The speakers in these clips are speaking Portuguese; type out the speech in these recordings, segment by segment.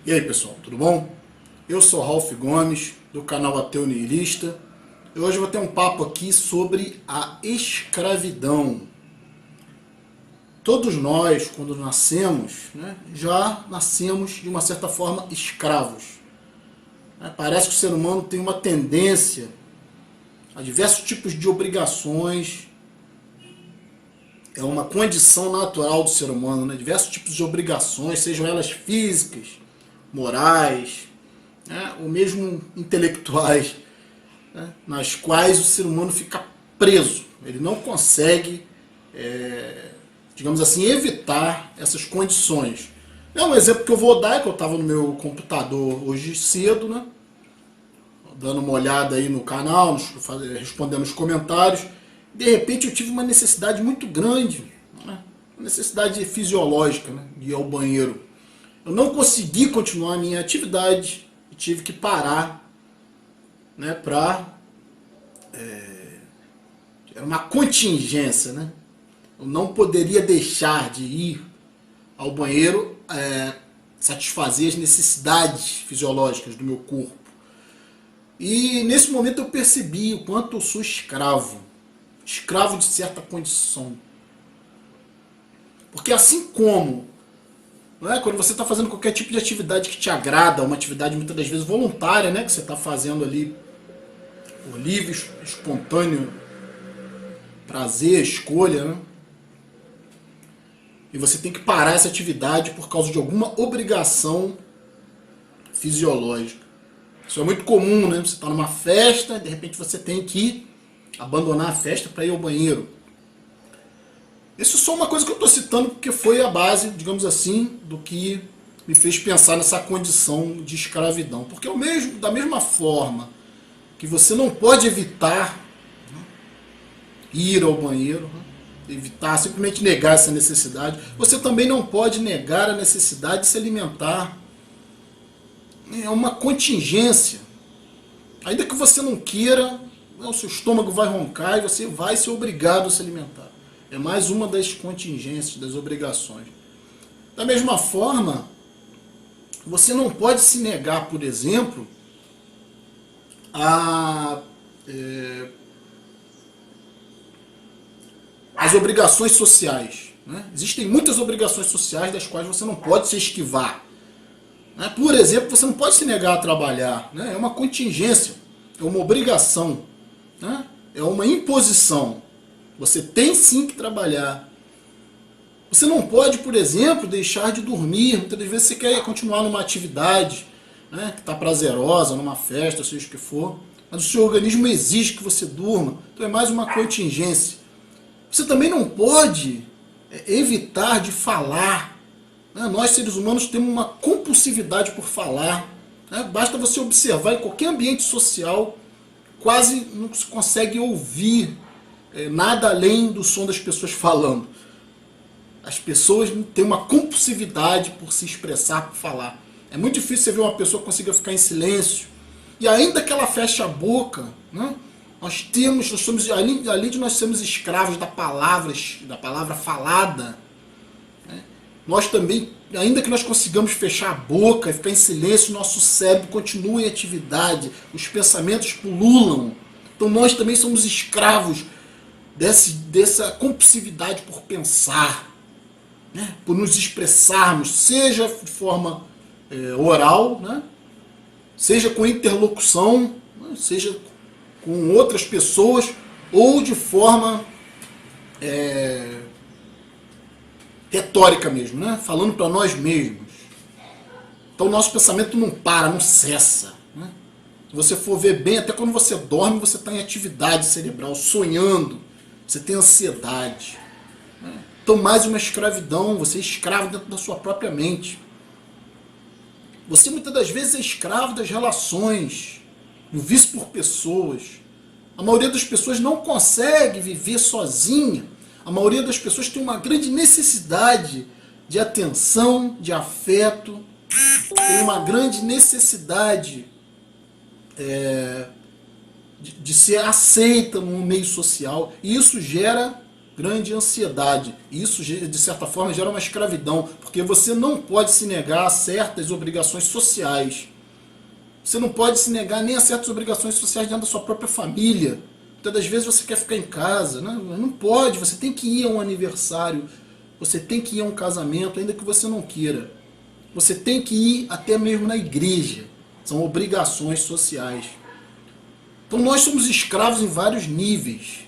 E aí pessoal, tudo bom? Eu sou Ralph Gomes, do canal Ateu Nihilista, e hoje eu vou ter um papo aqui sobre a escravidão. Todos nós, quando nascemos, já nascemos de uma certa forma escravos. Parece que o ser humano tem uma tendência a diversos tipos de obrigações. É uma condição natural do ser humano, diversos tipos de obrigações, sejam elas físicas, morais, ou mesmo intelectuais, nas quais o ser humano fica preso. Ele não consegue, digamos assim, evitar essas condições. Um exemplo que eu vou dar é que eu estava no meu computador hoje cedo, dando uma olhada aí no canal, respondendo os comentários. De repente eu tive uma necessidade muito grande, uma necessidade fisiológica, de ir ao banheiro. Eu não consegui continuar a minha atividade e tive que parar, era uma contingência, Eu não poderia deixar de ir ao banheiro satisfazer as necessidades fisiológicas do meu corpo. E nesse momento eu percebi o quanto eu sou escravo de certa condição. Porque assim como quando você está fazendo qualquer tipo de atividade que te agrada, uma atividade muitas das vezes voluntária, que você está fazendo ali por livre, espontâneo prazer, escolha, e você tem que parar essa atividade por causa de alguma obrigação fisiológica. Isso é muito comum, Você está numa festa, de repente você tem que abandonar a festa para ir ao banheiro. Isso é só uma coisa que eu estou citando porque foi a base, digamos assim, do que me fez pensar nessa condição de escravidão. Porque da mesma forma que você não pode evitar ir ao banheiro, evitar, simplesmente negar essa necessidade, você também não pode negar a necessidade de se alimentar. É uma contingência. Ainda que você não queira, o seu estômago vai roncar e você vai ser obrigado a se alimentar. É mais uma das contingências, das obrigações. Da mesma forma, você não pode se negar, por exemplo, as obrigações sociais. Existem muitas obrigações sociais das quais você não pode se esquivar. Por exemplo, você não pode se negar a trabalhar. É uma contingência, é uma obrigação, é uma imposição. Você tem sim que trabalhar. Você não pode, por exemplo, deixar de dormir. Muitas das vezes você quer continuar numa atividade que está prazerosa, numa festa, seja o que for, mas o seu organismo exige que você durma. Então é mais uma contingência. Você também não pode evitar de falar. Nós, seres humanos, temos uma compulsividade por falar. Basta você observar em qualquer ambiente social, quase não se consegue ouvir nada além do som das pessoas falando. As pessoas têm uma compulsividade por se expressar, por falar. É muito difícil você ver uma pessoa que consiga ficar em silêncio. E ainda que ela feche a boca, nós somos, além de nós sermos escravos da palavra falada, nós também, ainda que nós consigamos fechar a boca e ficar em silêncio, nosso cérebro continua em atividade, os pensamentos pululam. Então nós também somos escravos dessa compulsividade por pensar, por nos expressarmos, seja de forma oral, seja com interlocução, seja com outras pessoas, ou de forma retórica mesmo, falando para nós mesmos. Então o nosso pensamento não para, não cessa. Se você for ver bem, até quando você dorme, você está em atividade cerebral, sonhando, você tem ansiedade. Então mais uma escravidão, você é escravo dentro da sua própria mente. Você muitas das vezes é escravo das relações, do vício por pessoas. A maioria das pessoas não consegue viver sozinha. A maioria das pessoas tem uma grande necessidade de atenção, de afeto, tem uma grande necessidade de ser aceita no meio social. E isso gera grande ansiedade. E isso, de certa forma, gera uma escravidão, porque você não pode se negar a certas obrigações sociais. Você não pode se negar nem a certas obrigações sociais dentro da sua própria família. Muitas das vezes você quer ficar em casa, né? Não pode, você tem que ir a um aniversário, você tem que ir a um casamento, ainda que você não queira. Você tem que ir até mesmo na igreja. São obrigações sociais. Então nós somos escravos em vários níveis.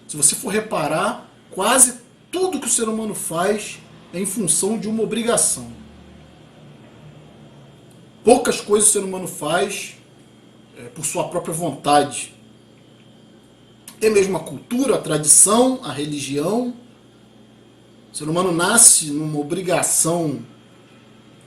Se você for reparar, quase tudo que o ser humano faz é em função de uma obrigação. Poucas coisas o ser humano faz por sua própria vontade. Até mesmo a cultura, a tradição, a religião. O ser humano nasce numa obrigação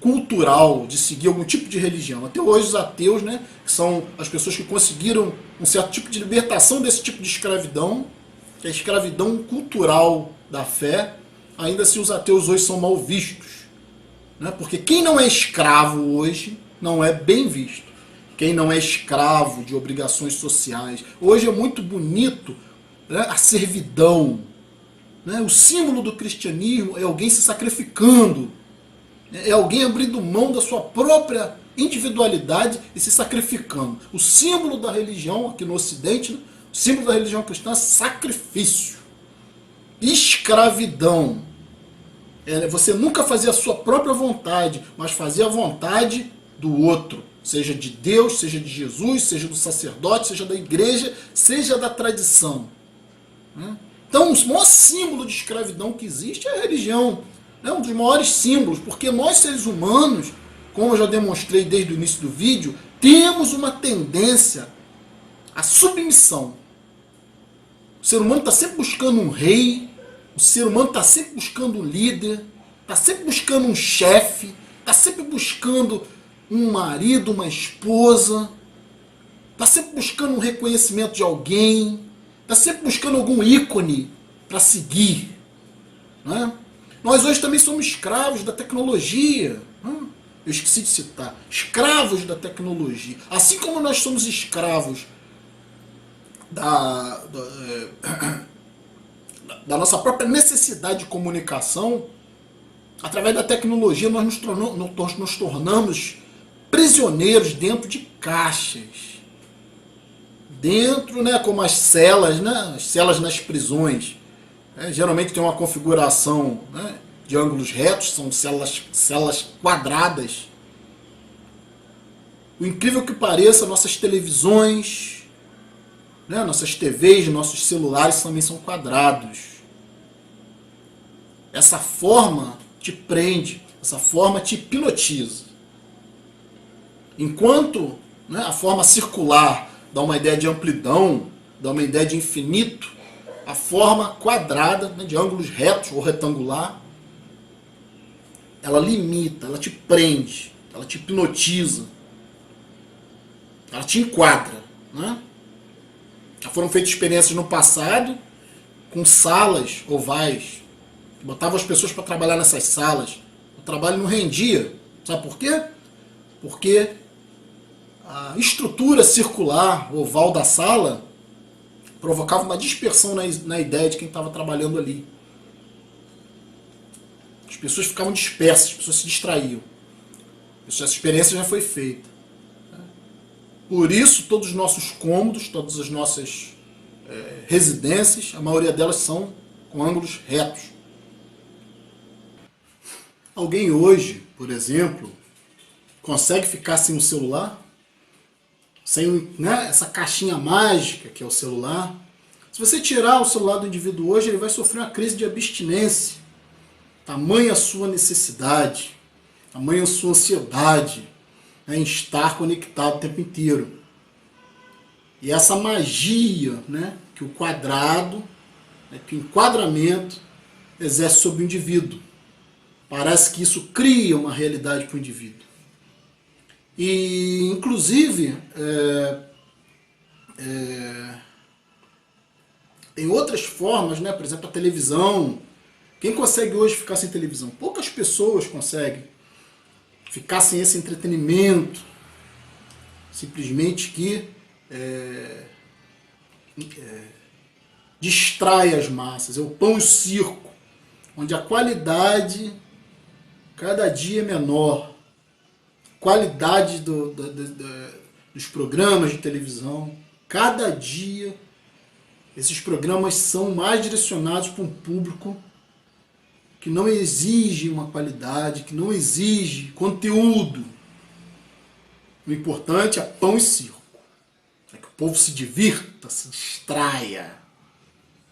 cultural de seguir algum tipo de religião. Até hoje os ateus, né, que são as pessoas que conseguiram um certo tipo de libertação desse tipo de escravidão, que é a escravidão cultural da fé, ainda assim os ateus hoje são mal vistos. Né? Porque quem não é escravo hoje não é bem visto. Quem não é escravo de obrigações sociais. Hoje é muito bonito, né, a servidão. Né? O símbolo do cristianismo é alguém se sacrificando. É alguém abrindo mão da sua própria individualidade e se sacrificando. O símbolo da religião aqui no Ocidente, né? O símbolo da religião cristã é sacrifício. Escravidão. Você nunca fazia a sua própria vontade, mas fazia a vontade do outro. Seja de Deus, seja de Jesus, seja do sacerdote, seja da igreja, seja da tradição. Então o maior símbolo de escravidão que existe é a religião. É um dos maiores símbolos, porque nós seres humanos, como eu já demonstrei desde o início do vídeo, temos uma tendência à submissão. O ser humano está sempre buscando um rei, o ser humano está sempre buscando um líder, está sempre buscando um chefe, está sempre buscando um marido, uma esposa, está sempre buscando um reconhecimento de alguém, está sempre buscando algum ícone para seguir. Né? Nós hoje também somos escravos da tecnologia. Eu esqueci de citar. Escravos da tecnologia. Assim como nós somos escravos da nossa própria necessidade de comunicação, através da tecnologia nós nos tornamos prisioneiros dentro de caixas. Dentro, né, como as celas, né, as celas nas prisões. Geralmente tem uma configuração, né, de ângulos retos, são celas quadradas. O incrível que pareça, nossas televisões, né, nossas TVs, nossos celulares também são quadrados. Essa forma te prende, essa forma te hipnotiza. Enquanto, né, a forma circular dá uma ideia de amplidão, dá uma ideia de infinito, a forma quadrada, né, de ângulos retos ou retangular, ela limita, ela te prende, ela te hipnotiza, ela te enquadra. Né? Já foram feitas experiências no passado com salas ovais, que botavam as pessoas para trabalhar nessas salas. O trabalho não rendia. Sabe por quê? Porque a estrutura circular, oval da sala, provocava uma dispersão na ideia de quem estava trabalhando ali. As pessoas ficavam dispersas, as pessoas se distraíam. Essa experiência já foi feita. Por isso, todos os nossos cômodos, todas as nossas residências, a maioria delas são com ângulos retos. Alguém hoje, por exemplo, consegue ficar sem o celular? Sem, né, essa caixinha mágica que é o celular? Se você tirar o celular do indivíduo hoje, ele vai sofrer uma crise de abstinência. Tamanha a sua necessidade, tamanha a sua ansiedade, né, em estar conectado o tempo inteiro. E essa magia, né, que o quadrado, né, que o enquadramento exerce sobre o indivíduo. Parece que isso cria uma realidade para o indivíduo. E, inclusive, tem outras formas, né? Por exemplo, a televisão. Quem consegue hoje ficar sem televisão? Poucas pessoas conseguem ficar sem esse entretenimento. Simplesmente que distrai as massas. É o pão e circo, onde a qualidade cada dia é menor. Qualidade dos programas de televisão, cada dia esses programas são mais direcionados para um público que não exige uma qualidade, que não exige conteúdo. O importante é pão e circo. É que o povo se divirta, se distraia.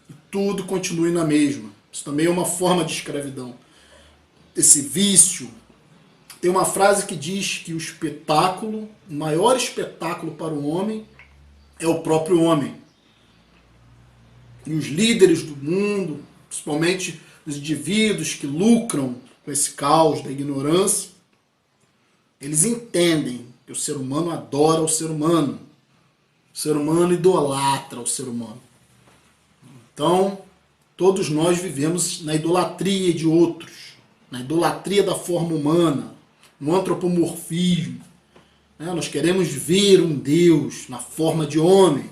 E tudo continue na mesma. Isso também é uma forma de escravidão. Esse vício. Tem uma frase que diz que o espetáculo, o maior espetáculo para o homem é o próprio homem. E os líderes do mundo, principalmente os indivíduos que lucram com esse caos da ignorância, eles entendem que o ser humano adora o ser humano. O ser humano idolatra o ser humano. Então, todos nós vivemos na idolatria de outros, na idolatria da forma humana, no antropomorfismo. Nós queremos ver um Deus na forma de homem.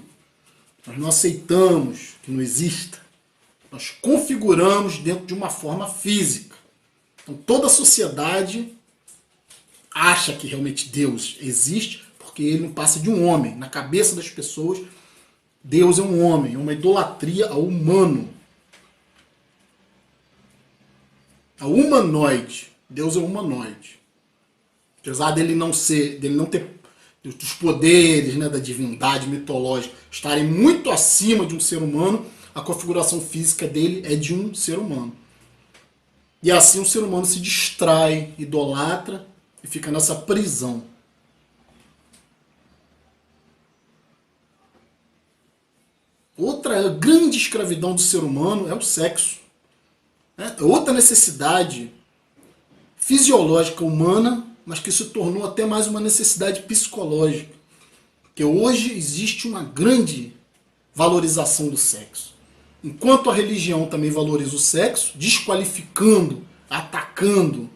Nós não aceitamos que não exista. Nós configuramos dentro de uma forma física. Então toda a sociedade acha que realmente Deus existe porque ele não passa de um homem. Na cabeça das pessoas, Deus é um homem, é uma idolatria ao humano. Ao humanoide. Deus é um humanoide. Apesar dele não ter os poderes, né, da divindade mitológica estarem muito acima de um ser humano, a configuração física dele é de um ser humano. E assim o ser humano se distrai, idolatra e fica nessa prisão. Outra grande escravidão do ser humano é o sexo. Outra necessidade fisiológica humana, mas que se tornou até mais uma necessidade psicológica. Porque hoje existe uma grande valorização do sexo. Enquanto a religião também valoriza o sexo, desqualificando, atacando,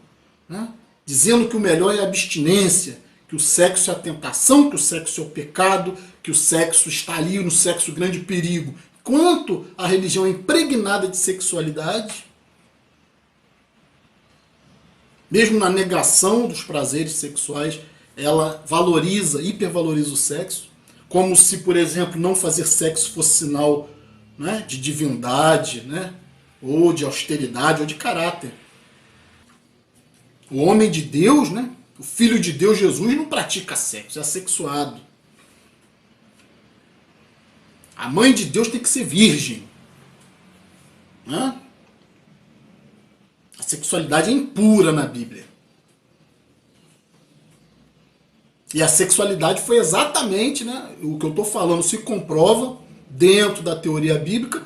né? Dizendo que o melhor é a abstinência, que o sexo é a tentação, que o sexo é o pecado, que o sexo está ali, no sexo o grande perigo. Enquanto a religião é impregnada de sexualidade, mesmo na negação dos prazeres sexuais, ela valoriza, hipervaloriza o sexo, como se, por exemplo, não fazer sexo fosse sinal, né, de divindade, né, ou de austeridade, ou de caráter. O homem de Deus, né, o Filho de Deus, Jesus, não pratica sexo, é assexuado. A mãe de Deus tem que ser virgem. Né? A sexualidade é impura na Bíblia. E a sexualidade foi exatamente, né, o que eu estou falando, se comprova dentro da teoria bíblica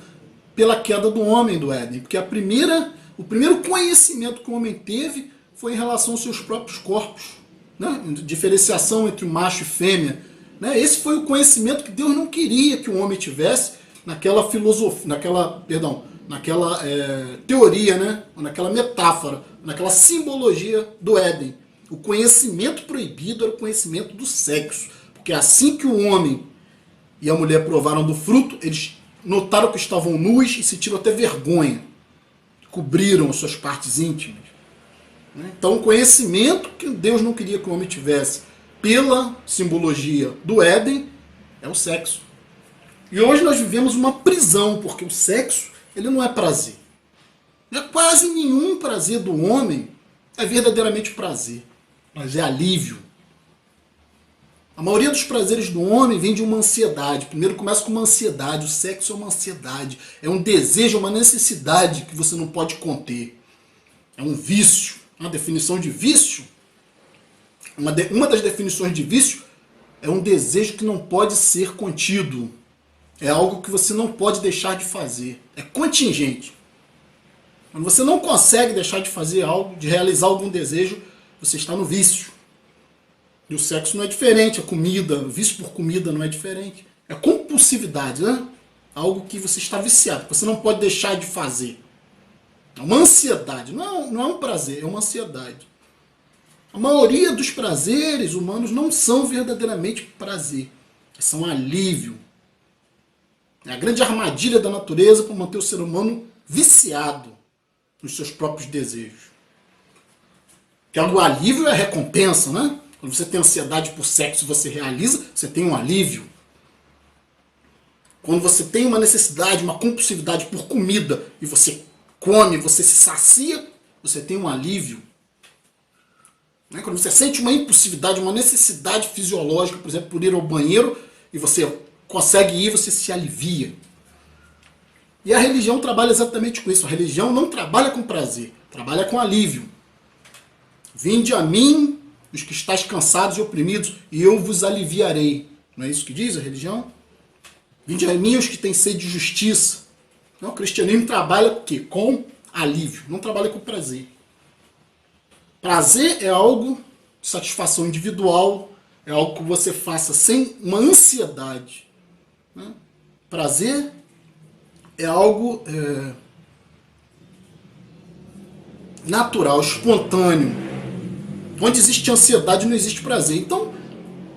pela queda do homem do Éden. Porque o primeiro conhecimento que o homem teve foi em relação aos seus próprios corpos. Né? Diferenciação entre macho e fêmea. Né? Esse foi o conhecimento que Deus não queria que o homem tivesse naquela filosofia, naquela teoria, né? Naquela metáfora, naquela simbologia do Éden. O conhecimento proibido era o conhecimento do sexo. Porque assim que o homem e a mulher provaram do fruto, eles notaram que estavam nus e sentiram até vergonha. Cobriram as suas partes íntimas. Então o conhecimento que Deus não queria que o homem tivesse pela simbologia do Éden é o sexo. E hoje nós vivemos uma prisão, porque o sexo ele não é prazer. Quase nenhum prazer do homem é verdadeiramente prazer, mas é alívio. A maioria dos prazeres do homem vem de uma ansiedade. Primeiro começa com uma ansiedade. O sexo é uma ansiedade. É um desejo, é uma necessidade que você não pode conter. É um vício. Uma definição de vício, uma das definições de vício é um desejo que não pode ser contido. É algo que você não pode deixar de fazer. É contingente. Quando você não consegue deixar de fazer algo, de realizar algum desejo, você está no vício. E o sexo não é diferente, a comida, o vício por comida não é diferente. É compulsividade, né? Algo que você está viciado, que você não pode deixar de fazer. É uma ansiedade, não é um prazer, é uma ansiedade. A maioria dos prazeres humanos não são verdadeiramente prazer, são alívio. É a grande armadilha da natureza para manter o ser humano viciado nos seus próprios desejos. Que o alívio é a recompensa, né? Quando você tem ansiedade por sexo e você realiza, você tem um alívio. Quando você tem uma necessidade, uma compulsividade por comida e você come, você se sacia, você tem um alívio. Quando você sente uma impulsividade, uma necessidade fisiológica, por exemplo, por ir ao banheiro, e você consegue ir, você se alivia. E a religião trabalha exatamente com isso. A religião não trabalha com prazer, trabalha com alívio. Vinde a mim, os que estáis cansados e oprimidos, e eu vos aliviarei. Não é isso que diz a religião? Vinde a mim, os que têm sede de justiça. Não, o cristianismo trabalha com o quê? Com alívio, não trabalha com prazer. Prazer é algo de satisfação individual, é algo que você faça sem uma ansiedade. Prazer é algo natural, espontâneo. Onde existe ansiedade, não existe prazer. Então,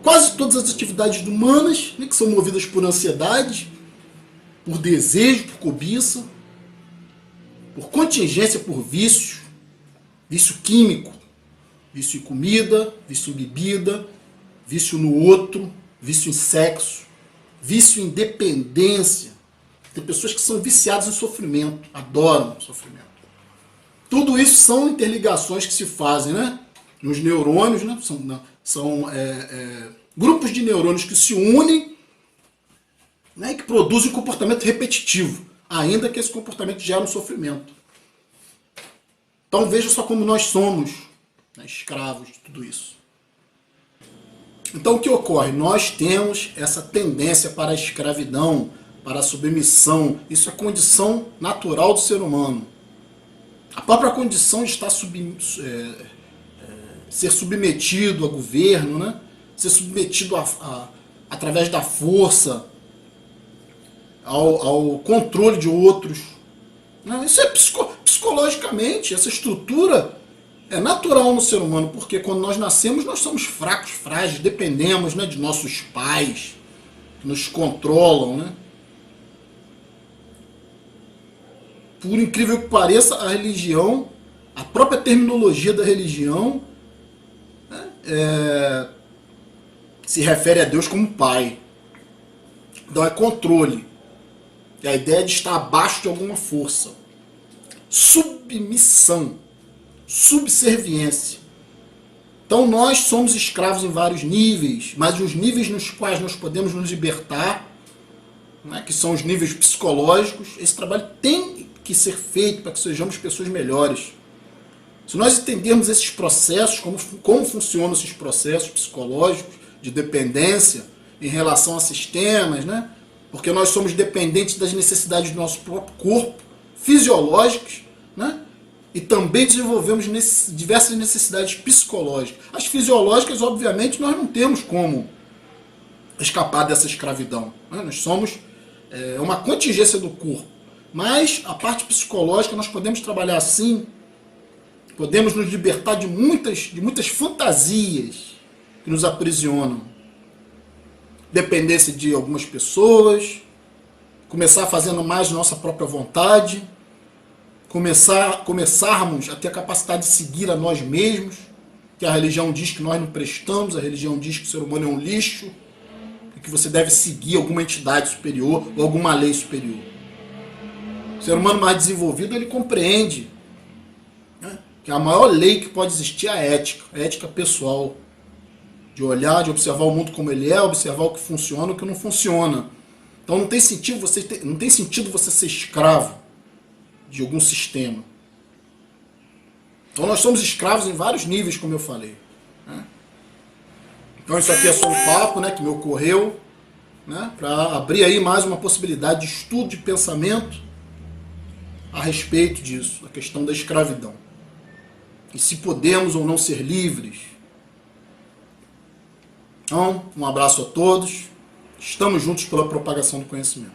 quase todas as atividades humanas, que são movidas por ansiedade, por desejo, por cobiça, por contingência, por vício, vício químico, vício em comida, vício em bebida, vício no outro, vício em sexo, vício em dependência. Tem pessoas que são viciadas em sofrimento, adoram sofrimento. Tudo isso são interligações que se fazem, né? Nos neurônios, né? São grupos de neurônios que se unem, né? E que produzem um comportamento repetitivo, ainda que esse comportamento gere um sofrimento. Então veja só como nós somos, né, escravos de tudo isso. Então o que ocorre? Nós temos essa tendência para a escravidão, para a submissão. Isso é condição natural do ser humano. A própria condição de estar ser submetido a governo, né? Ser submetido através da força ao controle de outros. Isso é psicologicamente, essa estrutura é natural no ser humano, porque quando nós nascemos nós somos fracos, frágeis, dependemos, né, de nossos pais, que nos controlam, né? Por incrível que pareça, a religião, a própria terminologia da religião, né, se refere a Deus como pai. Então é controle. É a ideia de estar abaixo de alguma força. Submissão. Subserviência. Então nós somos escravos em vários níveis, mas os níveis nos quais nós podemos nos libertar, né, que são os níveis psicológicos, esse trabalho tem que ser feito para que sejamos pessoas melhores. Se nós entendermos esses processos, como funcionam esses processos psicológicos de dependência em relação a sistemas, né? Porque nós somos dependentes das necessidades do nosso próprio corpo, fisiológicas, né? E também desenvolvemos diversas necessidades psicológicas. As fisiológicas, obviamente, nós não temos como escapar dessa escravidão, né? Nós somos uma contingência do corpo. Mas a parte psicológica nós podemos trabalhar assim, podemos nos libertar de muitas fantasias que nos aprisionam. Dependência de algumas pessoas, começar fazendo mais nossa própria vontade, começarmos a ter a capacidade de seguir a nós mesmos, que a religião diz que nós não prestamos, a religião diz que o ser humano é um lixo, e que você deve seguir alguma entidade superior ou alguma lei superior. O ser humano mais desenvolvido, ele compreende, né, que a maior lei que pode existir é a ética pessoal. De olhar, de observar o mundo como ele é, observar o que funciona e o que não funciona. Então não tem sentido você ser escravo de algum sistema. Então nós somos escravos em vários níveis, como eu falei, né? Então isso aqui é só um papo, né, que me ocorreu, né, para abrir aí mais uma possibilidade de estudo, de pensamento a respeito disso, a questão da escravidão. E se podemos ou não ser livres. Então, um abraço a todos. Estamos juntos pela propagação do conhecimento.